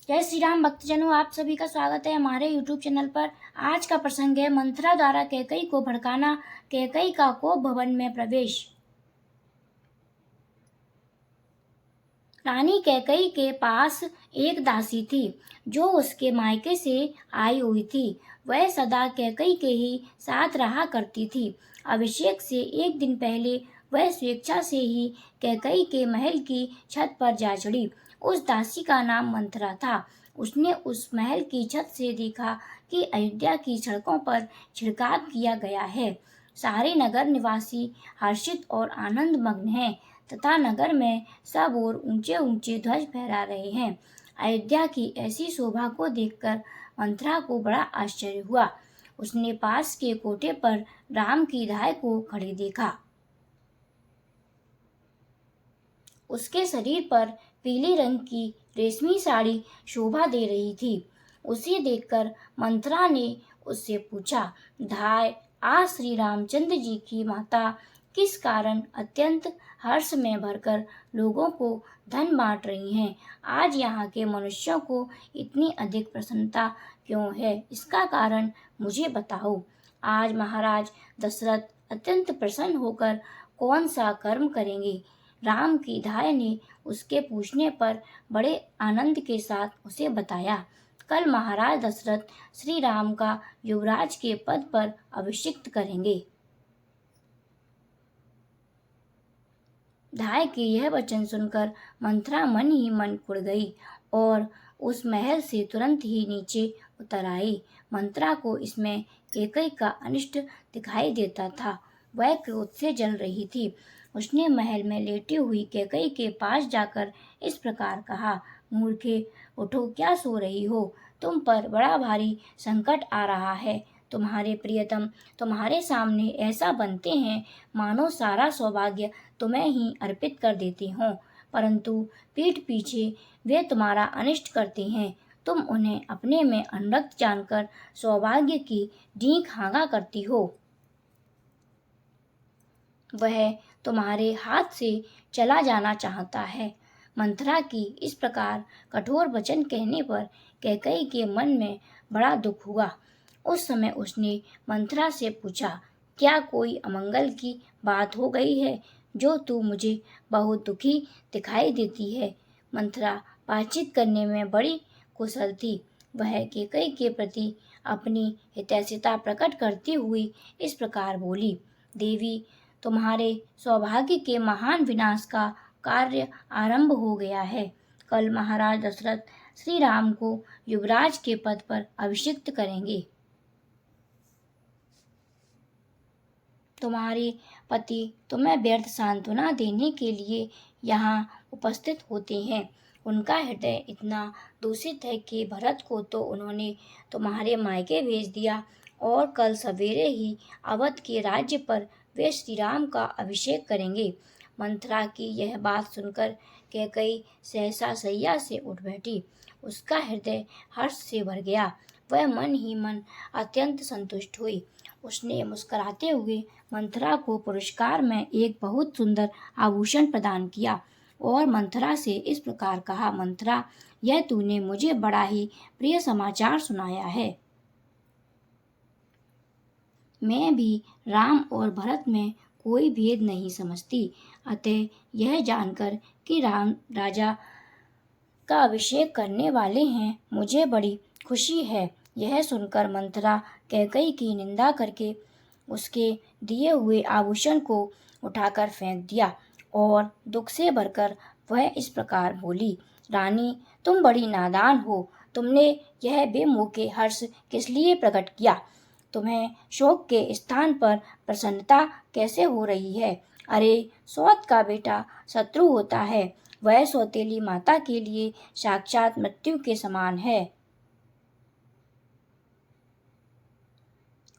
जय श्री राम भक्तजनों, आप सभी का स्वागत है हमारे YouTube चैनल पर। आज का प्रसंग है मंथरा द्वारा कैकई को भड़काना, कैकई का कोप भवन में प्रवेश। रानी कैकई के पास एक दासी थी जो उसके मायके से आई हुई थी। वह सदा कैकई के ही साथ रहा करती थी। अभिषेक से एक दिन पहले वह स्वेच्छा से ही कैकई के महल की छत पर जा चढ़ी। उस दासी का नाम मंथरा था। उसने उस महल की छत से देखा कि अयोध्या की सड़कों पर छिड़काव किया गया है। सारे नगर निवासी हर्षित और आनंद मग्न हैं तथा नगर में सब ओर ऊंचे ऊंचे ध्वज फहरा रहे हैं। अयोध्या की ऐसी शोभा को देखकर मंथरा को बड़ा आश्चर्य हुआ। उसने पास के कोठे पर राम की धाय को खड़े देखा। उसके शरीर पर पीले रंग की रेशमी साड़ी शोभा दे रही थी। उसे देखकर मंथरा ने उससे पूछा, धाय, आज श्री रामचंद्र जी की माता किस कारण अत्यंत हर्ष में भरकर लोगों को धन बांट रही हैं? आज यहाँ के मनुष्यों को इतनी अधिक प्रसन्नता क्यों है? इसका कारण मुझे बताओ। आज महाराज दशरथ अत्यंत प्रसन्न होकर कौन सा कर्म करेंगे? राम की धाय ने उसके पूछने पर बड़े आनंद के साथ उसे बताया, कल महाराज दशरथ श्री राम का युवराज के पद पर अभिषिक्त करेंगे। धाय के यह वचन सुनकर मंथरा मन ही मन उड़ गई और उस महल से तुरंत ही नीचे उतर आई। मंथरा को इसमें कैकई का अनिष्ट दिखाई देता था। वह क्रोध से जल रही थी। उसने महल में लेटी हुई कैकई के पास जाकर इस प्रकार कहा, मूर्खे, उठो, क्या सो रही हो? तुम पर बड़ा भारी संकट आ रहा है। तुम्हारे प्रियतम तुम्हारे सामने ऐसा बनते हैं मानो सारा सौभाग्य तुम्हें ही अर्पित कर देते हों, परंतु पीठ पीछे वे तुम्हारा अनिष्ट करते हैं। तुम उन्हें अपने में अनुरक्त जानकर सौभाग्य की डींग हाँगा करती हो। वह तुम्हारे हाथ से चला जाना चाहता है। मंथरा की इस प्रकार कठोर वचन कहने पर कैकई के मन में बड़ा दुख हुआ। उस समय उसने मंथरा से पूछा, क्या कोई अमंगल की बात हो गई है जो तू मुझे बहुत दुखी दिखाई देती है? मंथरा बातचीत करने में बड़ी कुशल थी। वह कैकई के प्रति अपनी हितैषिता प्रकट करती हुई इस प्रकार बोली, देवी, तुम्हारे सौभाग्य के महान विनाश का कार्य आरंभ हो गया है। कल महाराज दशरथ श्री राम को युवराज के पद पर अभिषिक्त करेंगे। तुम्हारे पति तुम्हें व्यर्थ सांत्वना देने के लिए यहाँ उपस्थित होते हैं। उनका हृदय इतना दूषित है कि भरत को तो उन्होंने तुम्हारे मायके भेज दिया और कल सवेरे ही अवध के राज्य पर वे श्री राम का अभिषेक करेंगे। मंथरा की यह बात सुनकर कैकई सहसा शैया से उठ बैठी। उसका हृदय हर्ष से भर गया। वह मन ही मन अत्यंत संतुष्ट हुई। उसने मुस्कुराते हुए मंथरा को पुरस्कार में एक बहुत सुंदर आभूषण प्रदान किया और मंथरा से इस प्रकार कहा, मंथरा, यह तूने मुझे बड़ा ही प्रिय समाचार सुनाया है। मैं भी राम और भरत में कोई भेद नहीं समझती, अतः यह जानकर कि राम राजा का अभिषेक करने वाले हैं, मुझे बड़ी खुशी है। यह सुनकर मंथरा कैकई की निंदा करके उसके दिए हुए आभूषण को उठाकर फेंक दिया और दुख से भरकर वह इस प्रकार बोली, रानी, तुम बड़ी नादान हो। तुमने यह बेमौके हर्ष किस लिए प्रकट किया? तुम्हें शोक के स्थान पर प्रसन्नता कैसे हो रही है? अरे, सौत का बेटा शत्रु होता है। वह सौतेली माता के लिए साक्षात मृत्यु के समान है।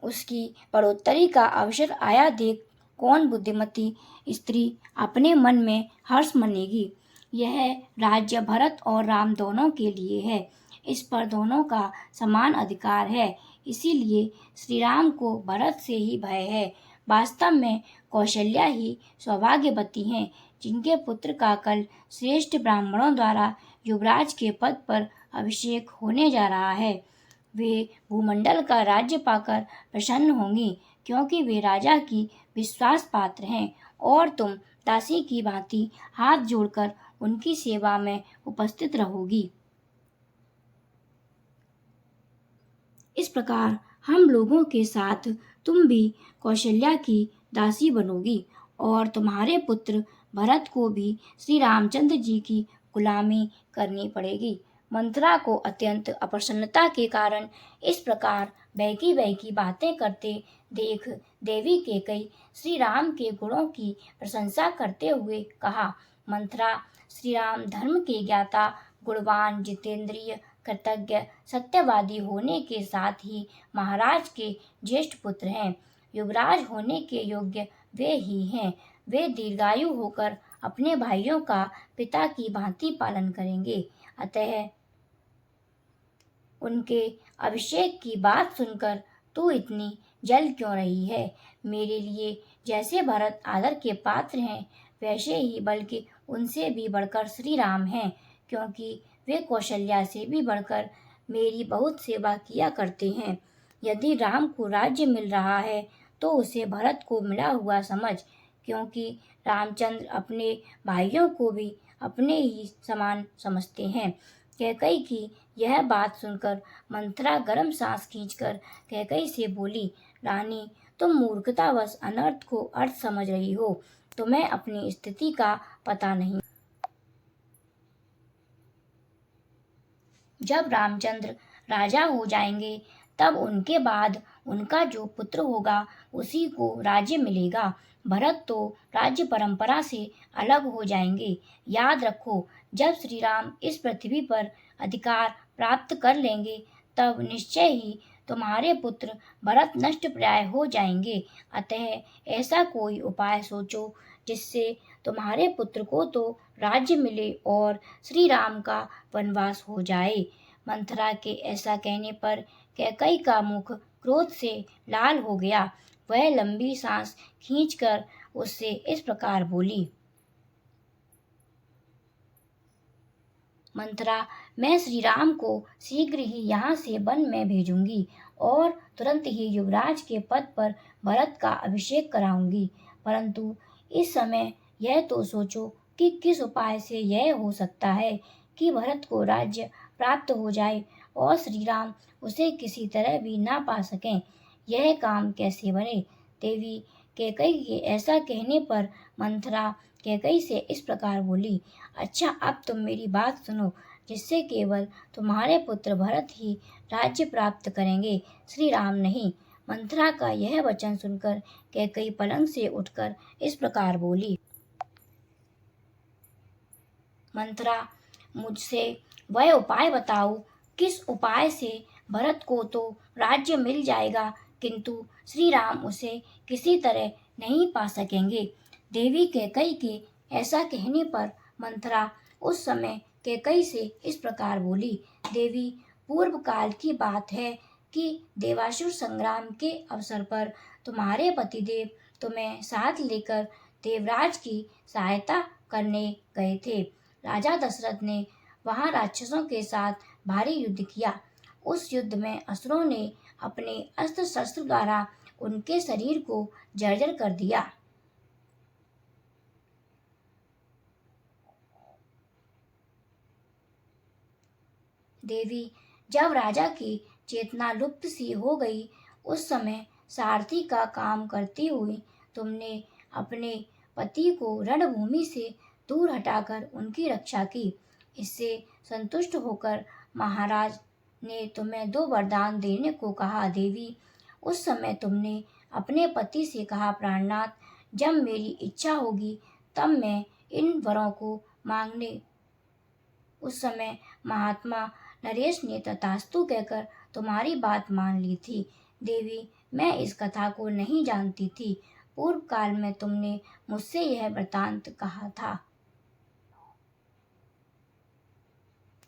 उसकी बढ़ोत्तरी का अवसर आया देख कौन बुद्धिमती स्त्री अपने मन में हर्ष मनेगी? यह राज्य भरत और राम दोनों के लिए है। इस पर दोनों का समान अधिकार है। इसीलिए श्री राम को भरत से ही भय है। वास्तव में कौशल्या ही सौभाग्यवती हैं, जिनके पुत्र का कल श्रेष्ठ ब्राह्मणों द्वारा युवराज के पद पर अभिषेक होने जा रहा है। वे भूमंडल का राज्य पाकर प्रसन्न होंगी, क्योंकि वे राजा की विश्वास पात्र हैं, और तुम दासी की भांति हाथ जोड़कर उनकी सेवा में उपस्थित रहोगी। इस प्रकार हम लोगों के साथ तुम भी कौशल्या की दासी बनोगी, और तुम्हारे पुत्र भरत को भी श्री रामचंद्र जी की गुलामी करनी पड़ेगी। मंत्रा को अत्यंत अप्रसन्नता के कारण इस प्रकार बहकी बहकी बातें करते देख देवी केकई श्री राम के गुणों की प्रशंसा करते हुए कहा, मंत्रा श्री राम धर्म के ज्ञाता, गुणवान, जितेंद्रिय, कृतज्ञ, सत्यवादी होने के साथ ही महाराज के ज्येष्ठ पुत्र हैं। युवराज होने के योग्य वे ही हैं। वे दीर्घायु होकर अपने भाइयों का पिता की भांति पालन करेंगे। अतः उनके अभिषेक की बात सुनकर तू इतनी जल क्यों रही है? मेरे लिए जैसे भरत आदर के पात्र हैं, वैसे ही बल्कि उनसे भी बढ़कर श्री राम हैं, क्योंकि वे कौशल्या से भी बढ़कर मेरी बहुत सेवा किया करते हैं। यदि राम को राज्य मिल रहा है तो उसे भरत को मिला हुआ समझ, क्योंकि रामचंद्र अपने भाइयों को भी अपने ही समान समझते हैं। कैकई की यह बात सुनकर मंथरा गर्म सांस खींचकर कैकई से बोली, रानी, तुम मूर्खतावश अनर्थ को अर्थ समझ रही हो। तुम्हें अपनी स्थिति का पता नहीं। जब रामचंद्र राजा हो जाएंगे तब उनके बाद उनका जो पुत्र होगा उसी को राज्य मिलेगा। भरत तो राज्य परंपरा से अलग हो जाएंगे। याद रखो, जब श्री राम इस पृथ्वी पर अधिकार प्राप्त कर लेंगे तब निश्चय ही तुम्हारे पुत्र भरत नष्टप्राय हो जाएंगे। अतः ऐसा कोई उपाय सोचो जिससे तुम्हारे पुत्र को तो राज्य मिले और श्री राम का वनवास हो जाए। मंथरा के ऐसा कहने पर कैकई का मुख क्रोध से लाल हो गया। वह लंबी सांस खींचकर उससे इस प्रकार बोली, मंथरा, मैं श्री राम को शीघ्र ही यहाँ से वन में भेजूंगी और तुरंत ही युवराज के पद पर भरत का अभिषेक कराऊंगी। परंतु इस समय यह तो सोचो कि किस उपाय से यह हो सकता है कि भरत को राज्य प्राप्त हो जाए और श्री राम उसे किसी तरह भी ना पा सकें। यह काम कैसे बने? देवी कैकई के ऐसा कहने पर मंथरा कैकई से इस प्रकार बोली, अच्छा, अब तुम मेरी बात सुनो, जिससे केवल तुम्हारे पुत्र भरत ही राज्य प्राप्त करेंगे, श्री राम नहीं। मंथरा का यह वचन सुनकर कैकई पलंग से उठकर इस प्रकार बोली, मंथरा, मुझसे वह उपाय बताओ, किस उपाय से भरत को तो राज्य मिल जाएगा किंतु श्री राम उसे किसी तरह नहीं पा सकेंगे। देवी कैकई के ऐसा कहने पर मंथरा उस समय कैकई से इस प्रकार बोली, देवी, पूर्व काल की बात है कि देवासुर संग्राम के अवसर पर तुम्हारे पतिदेव तुम्हें साथ लेकर देवराज की सहायता करने गए थे। राजा दशरथ ने वहां राक्षसों के साथ भारी युद्ध किया। उस युद्ध में असुरों ने अपने अस्त्र शस्त्र द्वारा उनके शरीर को जर्जर कर दिया। देवी, जब राजा की चेतना लुप्त सी हो गई, उस समय सारथी का काम करती हुई तुमने अपने पति को रणभूमि से दूर हटाकर उनकी रक्षा की। इससे संतुष्ट होकर महाराज ने तुम्हें 2 वरदान देने को कहा। देवी, उस समय तुमने अपने पति से कहा, प्राणनाथ, जब मेरी इच्छा होगी तब मैं इन वरों को मांगने। उस समय महात्मा नरेश ने तथास्तु कहकर तुम्हारी बात मान ली थी। देवी, मैं इस कथा को नहीं जानती थी। पूर्व काल में तुमने मुझसे यह वृतांत कहा था।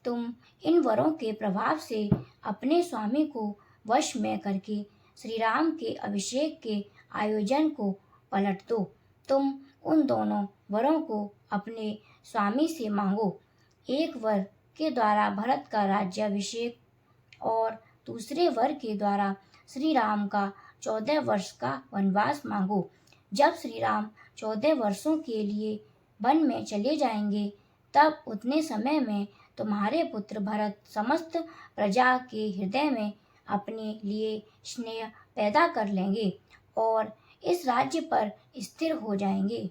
तुम इन वरों के प्रभाव से अपने स्वामी को वश में करके श्री राम के अभिषेक के आयोजन को पलट दो। तुम उन दोनों वरों को अपने स्वामी से मांगो। एक वर के द्वारा भरत का राज्याभिषेक और दूसरे वर के द्वारा श्री राम का 14 वर्ष का वनवास मांगो। जब श्री राम 14 वर्षों के लिए वन में चले जाएंगे, तब उतने समय में तुम्हारे पुत्र भरत समस्त प्रजा के हृदय में अपने लिए स्नेह पैदा कर लेंगे और इस राज्य पर स्थिर हो जाएंगे।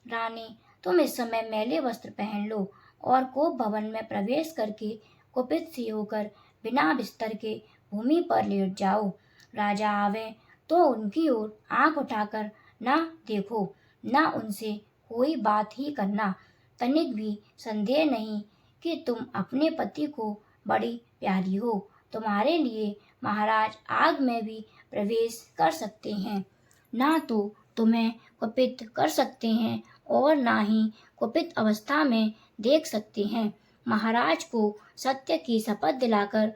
रानी, तुम इस समय मैले वस्त्र पहन लो और कोप भवन में प्रवेश करके कुपित सी होकर बिना बिस्तर के भूमि पर लेट जाओ। राजा आवे तो उनकी ओर आंख उठाकर न देखो, न उनसे कोई बात ही करना। तनिक भी संदेह नहीं कि तुम अपने पति को बड़ी प्यारी हो। तुम्हारे लिए महाराज आग में भी प्रवेश कर सकते हैं, ना तो तुम्हें कुपित कर सकते हैं और ना ही कुपित अवस्था में देख सकते हैं। महाराज को सत्य की शपथ दिलाकर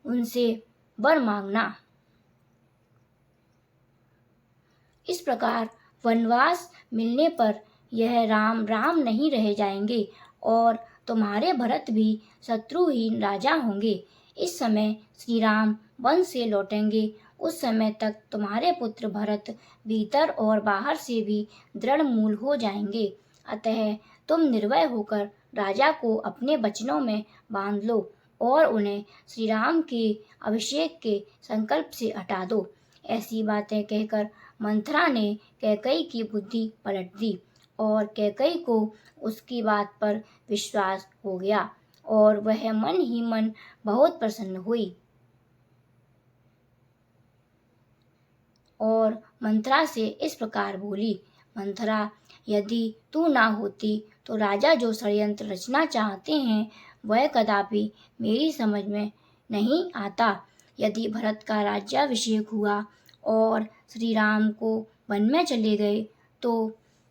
उनसे वर मांगना। इस प्रकार वनवास मिलने पर यह राम राम नहीं रह जाएंगे और तुम्हारे भरत भी शत्रुहीन राजा होंगे। इस समय श्री राम वन से लौटेंगे। उस समय तक तुम्हारे पुत्र भरत भीतर और बाहर से भी दृढ़ मूल हो जाएंगे। अतः तुम निर्भय होकर राजा को अपने वचनों में बांध लो और उन्हें श्री राम के अभिषेक के संकल्प से हटा दो। ऐसी बातें कहकर मंथरा ने कैकई की बुद्धि पलट दी और कैकई को उसकी बात पर विश्वास हो गया और वह मन ही मन बहुत प्रसन्न हुई और मंथरा से इस प्रकार बोली, मंथरा, यदि तू ना होती तो राजा जो षड्यंत्र रचना चाहते हैं वह कदापि मेरी समझ में नहीं आता। यदि भरत का राज्याभिषेक हुआ और श्री राम को वन में चले गए तो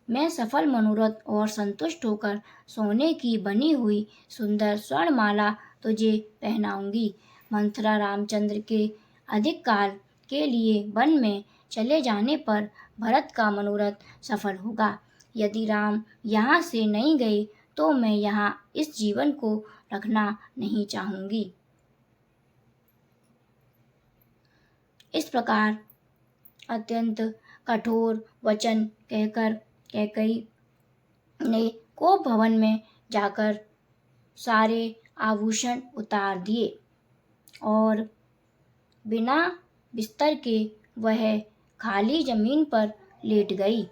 मैं सफल मनोरथ और संतुष्ट होकर सोने की बनी हुई सुंदर स्वर्णमाला तुझे पहनाऊंगी। मंथरा रामचंद्र के अधिक काल के लिए वन में चले जाने पर भरत का मनोरथ सफल होगा। यदि राम यहाँ से नहीं गए तो मैं यहाँ इस जीवन को रखना नहीं चाहूंगी। इस प्रकार अत्यंत कठोर वचन कहकर कैकई ने कोप भवन में जाकर सारे आभूषण उतार दिए और बिना बिस्तर के वह खाली जमीन पर लेट गई।